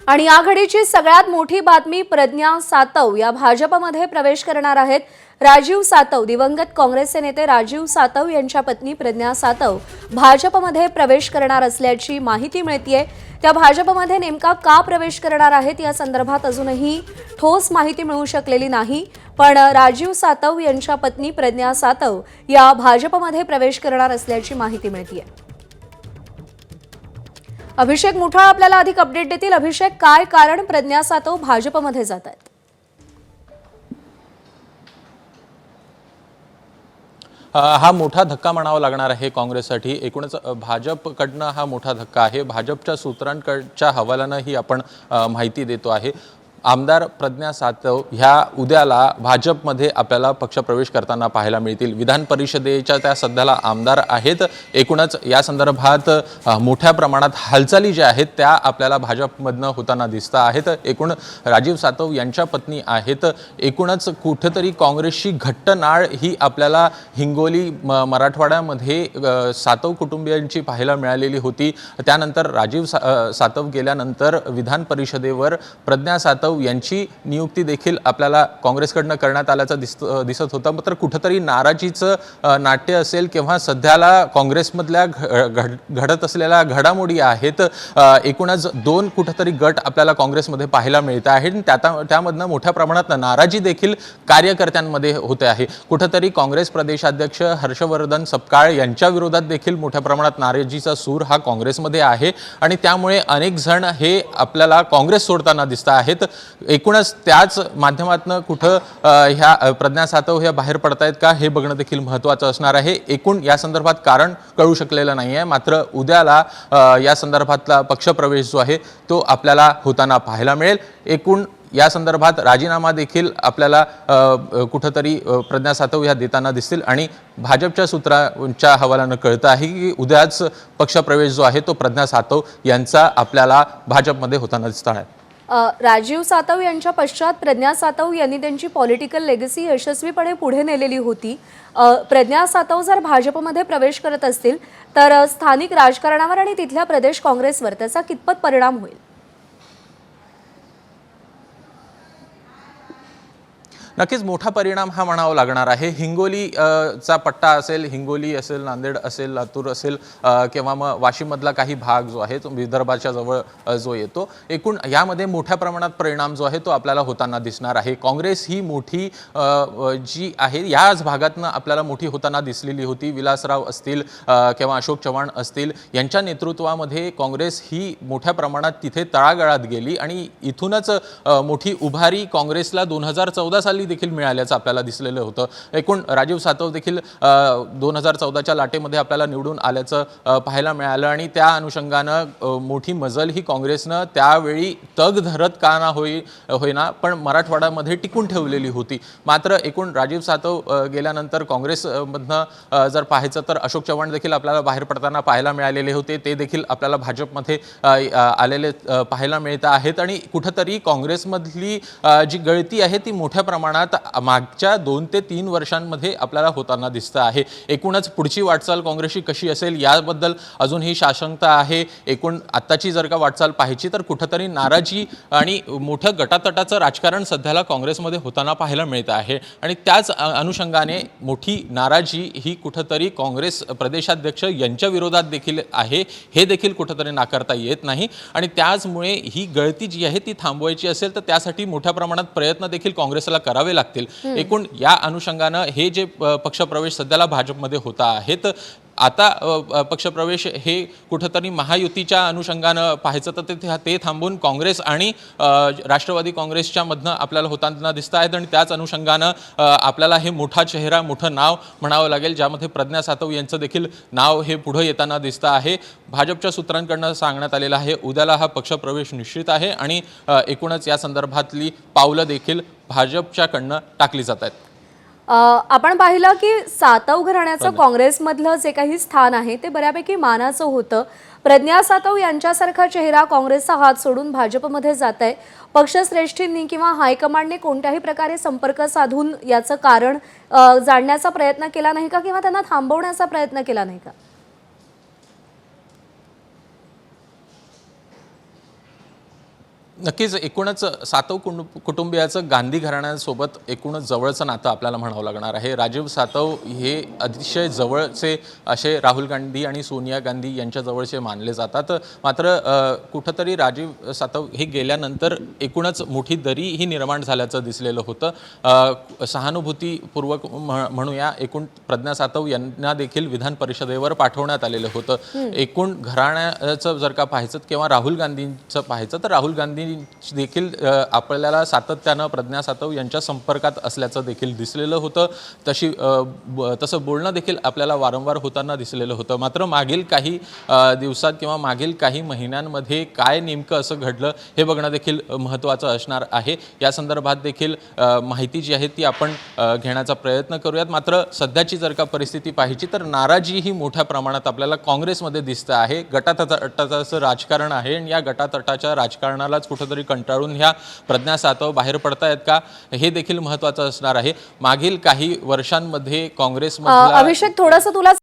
आणि या घडीची सगळ्यात मोठी बातमी, प्रज्ञा सातव या भाजपमध्ये प्रवेश करणार आहेत। राजीव सातव, दिवंगत काँग्रेसचे नेते राजीव सातव यांच्या पत्नी प्रज्ञा सातव भाजपमध्ये प्रवेश करणार असल्याची माहिती मिळतेय। त्या भाजपमध्ये नेमका का प्रवेश करणार आहेत या संदर्भात अजूनही ठोस माहिती मिळू शकलेली नाही, पण राजीव सातव यांच्या पत्नी प्रज्ञा सातव या भाजपमध्ये प्रवेश करणार असल्याची माहिती मिळतेय। अभिषेक मुठाळ आपल्याला अधिक अपडेट देतील। अभिषेक, काय कारण प्रज्ञा सातव भाजपमध्ये जात आहेत? हा मोठा धक्का म्हणावा लागणार आहे काँग्रेससाठी। एकूणच भाजपकडनं हा मोठा धक्का आहे। भाजपच्या सूत्रांकडच्या हवालानं ही आपण माहिती देतो आहे। आमदार प्रज्ञा सातव ह्या उद्याला भाजपमध्ये आपल्याला पक्षप्रवेश करताना पाहायला मिळतील। विधान परिषदेच्या त्या सध्याला आमदार आहेत। एकूणच या संदर्भात मोठ्या प्रमाणात हालचाली ज्या आहेत त्या आपल्याला भाजपमधनं होताना दिसत आहेत। एकूण राजीव सातव यांच्या पत्नी आहेत। एकूणच कुठेतरी काँग्रेसची घट्ट नाळ ही आपल्याला हिंगोली मराठवाड्यामध्ये सातव कुटुंबियांची पाहायला मिळालेली होती। त्यानंतर राजीव सातव गेल्यानंतर विधान परिषदेवर प्रज्ञा सातव यांची नियुक्ती देखील आपल्याला काँग्रेसकडनं करण्यात आल्याचं दिसत होतं। मात्र कुठेतरी नाराजीचं नाट्य असेल किंवा सध्याला काँग्रेसमधल्या घडत असलेल्या घडामोडी आहेत। एकूणच दोन कुठेतरी गट आपल्याला काँग्रेसमध्ये पाहायला मिळत आहेत। त्यामधनं मोठ्या प्रमाणात नाराजी देखील कार्यकर्त्यांमध्ये होते आहे। कुठेतरी काँग्रेस प्रदेशाध्यक्ष हर्षवर्धन सपकाळ यांच्या विरोधात देखील मोठ्या प्रमाणात नाराजीचा सूर हा काँग्रेसमध्ये आहे आणि त्यामुळे अनेक जण हे आपल्याला काँग्रेस सोडताना दिसत आहेत। एकूणच त्याच माध्यमातून कुठं ह्या प्रज्ञा सातव ह्या बाहेर पडतायत का हे बघणं देखील महत्त्वाचं असणार आहे। एकूण या संदर्भात कारण कळू शकलेलं नाही आहे। मात्र उद्याला या संदर्भातला पक्षप्रवेश जो आहे तो आपल्याला होताना पाहायला मिळेल। एकूण या संदर्भात राजीनामा देखील आपल्याला कुठेतरी प्रज्ञा सातव ह्या देताना दिसतील आणि भाजपच्या सूत्रांच्या हवालानं कळतं आहे की उद्याच पक्षप्रवेश जो आहे तो प्रज्ञा सातव यांचा आपल्याला भाजपमध्ये होताना दिसत आहे। राजीव सातव यांच्या पश्चात प्रज्ञा सातव यांनी त्यांची पॉलिटिकल लेगसी यशस्वीपणे पुढे नेलेली होती। प्रज्ञा सातव जर भाजपमध्ये प्रवेश करत असतील तर स्थानिक राजकारणावर आणि तिथल्या प्रदेश काँग्रेसवर त्याचा कितपत परिणाम होईल? नक्कीच मोठा परिणाम हा म्हणावा लागणार आहे। हिंगोली चा पट्टा असेल, हिंगोली असेल, नांदेड असेल, लातूर असेल किंवा मग वाशिममधला काही भाग जो आहे तो विदर्भाच्या जवळ जो येतो, एकूण यामध्ये मोठ्या प्रमाणात परिणाम जो आहे तो आपल्याला होताना दिसणार आहे। काँग्रेस ही मोठी जी आहे याच भागातनं आपल्याला मोठी होताना दिसलेली होती। विलासराव असतील किंवा अशोक चव्हाण असतील यांच्या नेतृत्वामध्ये काँग्रेस ही मोठ्या प्रमाणात तिथे तळागाळात गेली आणि इथूनच मोठी उभारी काँग्रेसला 2014 साली देखील मिळाल्याचं आपल्याला दिसलेलं होतं। एकूण राजीव सातव देखील 2014च्या लाटेमध्ये आपल्याला निवडून आल्याचं पाहायला मिळालं आणि त्या अनुषंगानं मोठी मजल ही काँग्रेसनं त्यावेळी तग धरत का ना होईना पण मराठवाड्यामध्ये टिकून ठेवलेली होती। मात्र एकूण राजीव सातव गेल्यानंतर काँग्रेसमधनं जर पाहायचं तर अशोक चव्हाण देखील आपल्याला बाहेर पडताना पाहायला मिळालेले होते। ते देखील आपल्याला भाजपमध्ये आलेले पाहायला मिळत आहेत आणि कुठेतरी काँग्रेसमधली जी गळती आहे ती मोठ्या प्रमाणात मागच्या 2 ते 3 वर्षांमध्ये आपल्याला होताना दिसतं आहे। एकूणच पुढची वाटचाल काँग्रेसची कशी असेल याबद्दल अजूनही साशंकता आहे। एकूण आत्ताची जर का वाटचाल पाहायची तर कुठेतरी नाराजी आणि मोठं गटातटाचं राजकारण सध्याला काँग्रेसमध्ये होताना पाहायला मिळत आहे आणि त्याच अनुषंगाने मोठी नाराजी ही कुठेतरी काँग्रेस प्रदेशाध्यक्ष यांच्या विरोधात देखील आहे। हे देखील कुठेतरी नाकारता येत नाही आणि त्याचमुळे ही गळती जी आहे ती थांबवायची असेल तर त्यासाठी मोठ्या प्रमाणात प्रयत्न देखील काँग्रेसला करावे लागतील। एकूण या अनुषंगानं हे जे पक्षप्रवेश सध्याला भाजपमध्ये होता आहेत, आता पक्षप्रवेश हे कुठेतरी महायुतीच्या अनुषंगानं पाहायचं तर ते थांबून काँग्रेस आणि राष्ट्रवादी काँग्रेसच्या मधनं आपल्याला होताना दिसत आहेत आणि त्याच अनुषंगानं आपल्याला हे मोठा चेहरा, मोठं नाव म्हणावं लागेल, ज्यामध्ये प्रज्ञा सातव यांचं देखील नाव हे पुढे येताना दिसतं आहे। भाजपच्या सूत्रांकडनं सांगण्यात आलेलं आहे उद्याला हा पक्षप्रवेश निश्चित आहे आणि एकूणच या संदर्भातली पावलं देखील भाजपच्याकडनं टाकली जात आहेत। आपण पाहिलं की सातव घराण्याचं काँग्रेसमधलं जे काही स्थान आहे ते बऱ्यापैकी मानाचं होतं। प्रज्ञा सातव यांच्यासारखा चेहरा काँग्रेसचा हात सोडून भाजपमध्ये जात आहे। पक्षश्रेष्ठींनी किंवा हायकमांडने कोणत्याही प्रकारे संपर्क साधून याचं कारण जाणण्याचा प्रयत्न केला नाही का किंवा त्यांना थांबवण्याचा प्रयत्न केला नाही का? नक्कीच एकूणच सातव कुटुंबियाचं गांधी घराण्यासोबत एकूणच जवळचं नातं आपल्याला म्हणावं लागणार आहे. राजीव सातव हे अतिशय जवळचे असे राहुल गांधी आणि सोनिया गांधी यांच्या जवळचे मानले जातात. मात्र कुठंतरी राजीव सातव हे गेल्यानंतर एकूणच मोठी दरी ही निर्माण झाल्याचं दिसलेलं होतं. सहानुभूतीपूर्वक म्हणूया एकूण प्रज्ञा सातव यांना देखील विधान परिषदेवर पाठवण्यात आलेलं होतं. एकूण घराण्याचं जर का पाहायचं किंवा राहुल गांधींचं पाहायचं तर राहुल गांधी देखील आपल्याला सातत्यानं प्रज्ञा सातव यांच्या संपर्कात असल्याचं देखील दिसलेलं होतं. तसं बोलणं देखील आपल्याला वारंवार होताना दिसलेलं होतं. मात्र मागील काही दिवसात किंवा मागील काही महिन्यांमध्ये काय नेमकं असं घडलं हे बघणं देखील महत्त्वाचं असणार आहे. या संदर्भात देखील माहिती जी आहे ती आपण घेण्याचा प्रयत्न करूयात. मात्र सध्याची जर का परिस्थिती पाहिली तर नाराजी ही मोठ्या प्रमाणात आपल्याला काँग्रेसमध्ये दिसतं आहे. गटातटाचं राजकारण आहे आणि या गटातटाच्या राजकारणालाच कुठेतरी कंटाळून ह्या प्रज्ञा सातव बाहेर पडतायत का हे देखील महत्त्वाचं असणार आहे. मागील काही वर्षांमध्ये काँग्रेसमधला अभिषेक थोडंसं तुला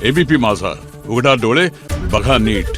एबीपी माझा, उघडा डोळे बघा नीट.